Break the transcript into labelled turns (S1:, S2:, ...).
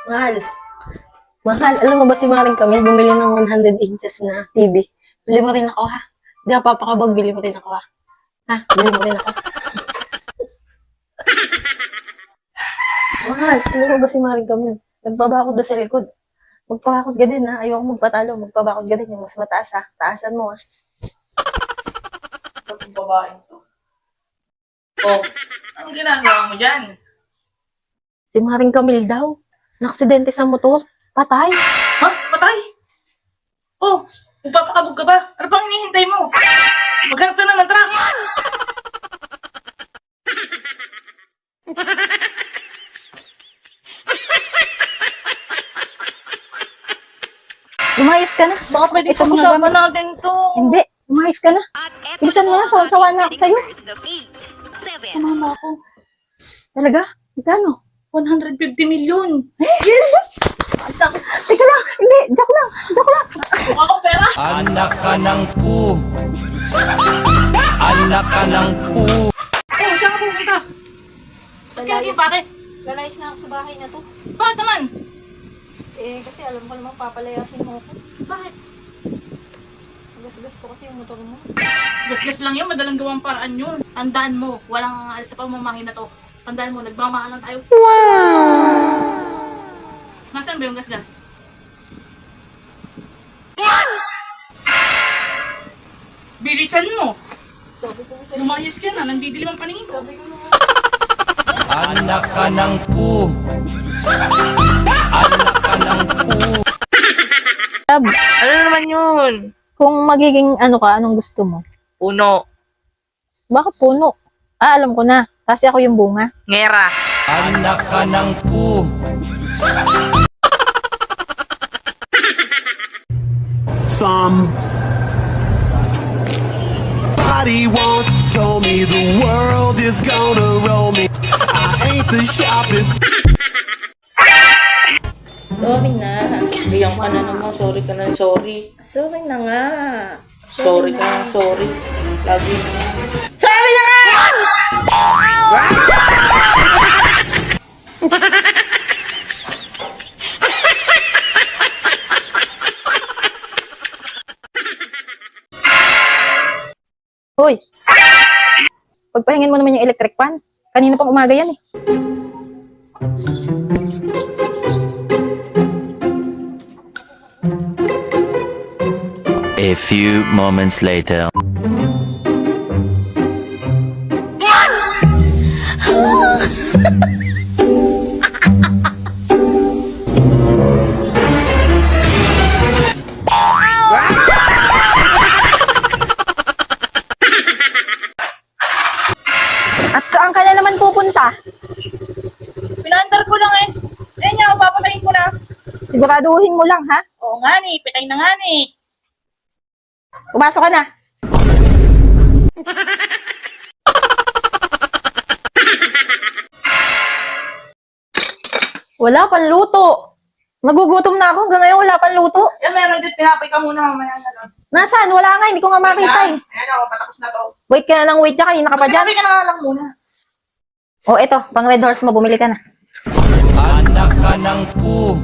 S1: Mahal. Mahal. Alam mo ba si Maring Camille bumili ng 100 inches na TV? Bili mo rin ako, ha? Di ako papakabag, bili mo rin ako, ha? Ha? Bili mo rin ako. Mahal. Alam mo ba si Maring Camille? Nagbabakod doon sa likod. Magpabakod ka din, ha? Ayoko magpatalo. Magpabakod ka din. Yung mas mataas, ha? Taasan mo, ha?
S2: Itong babaeng to. Oh, anong ginagawa mo dyan?
S1: Si Maring Camille daw. Naksidente sa motor. Patay.
S2: Ha? Patay? Oh, magpapakabog ka ba? Ano pang hinihintay mo? Maghanap ka na ng truck.
S1: Lumayas ka na.
S2: Baka pwede
S1: Ito mga
S2: pag-usapan
S1: gamit.
S2: natin to.
S1: Hindi. Lumayas ka na.
S3: At eto
S1: Bilisan mo
S3: po
S1: na, sawan-sawa na ako
S3: ang
S1: sa'yo.
S3: numbers of 8, 7,
S2: Mama ko,
S1: Talaga? Magkano?
S2: 150 million.
S1: Yes!
S2: Basta ako.
S1: Teka lang. Hindi. Joke lang. Joke lang.
S2: Mukha ko pera.
S4: Anak ka ng pu. Anak ka ng pu.
S2: Oh, saan ka pupunta? Ba't ka naging pare?
S5: Lalayas na ako sa bahay na to.
S2: Bakit naman?
S5: Eh, kasi alam ko naman papalayasin mo ako.
S2: Bakit?
S5: Gas-gas ko kasi yung motor mo.
S2: Gas-gas lang yun, madalang gawang paraan yun. Tandaan mo, walang alis sa pamamahin na to. Tandaan mo, nagmamahal lang tayo. Wow! Nasaan ba yung gas-gas? Bilisan mo!
S5: Sabi ko sa'yo.
S2: Lumayas ka na, nandidilim ang paningin ko.
S4: Anak ka ng pu. Anak ka ng pu.
S1: Tab,
S2: Ano naman yun?
S1: kung magiging ano ka, anong gusto mo?
S2: Uno,
S1: Bakit puno? Ah, alam ko na. Kasi ako yung bunga.
S2: ngera.
S4: Anak ka ng pu.
S6: Somebody once told me the world is gonna roll me. I ain't the sharpest.
S1: Sorry na.
S2: Bigyan ka na naman, sorry ka na, sorry.
S1: Sorry na nga.
S2: Sorry ka na, sorry. Lagi na.
S1: Sorry na nga! Hoy! Pagpahingin mo naman yung electric fan. Kanina pang umaga yan eh.
S4: A few moments later.
S1: At saan ka na naman pupunta?
S2: Pinaandar ko lang eh. Eh nga, papatayin ko na.
S1: Siguraduhin mo lang, ha?
S2: Oo nga ni, pitay na nga ni.
S1: Pumasok ka na. Wala pang luto. Nagugutom na ako. Hanggang ngayon wala pang luto.
S2: Eh, meron dito, tinapay ka muna mamaya na lang.
S1: Nasaan? Wala nga. Hindi ko nga makita eh.
S2: Ayan o, patapos na to.
S1: Wait ka na lang. Wait ka. Kanina ka pa dyan.
S2: Tinapay ka na nga lang muna.
S1: O, eto. Pang red horse mo. Bumili ka na.
S4: Anak ka ng pu.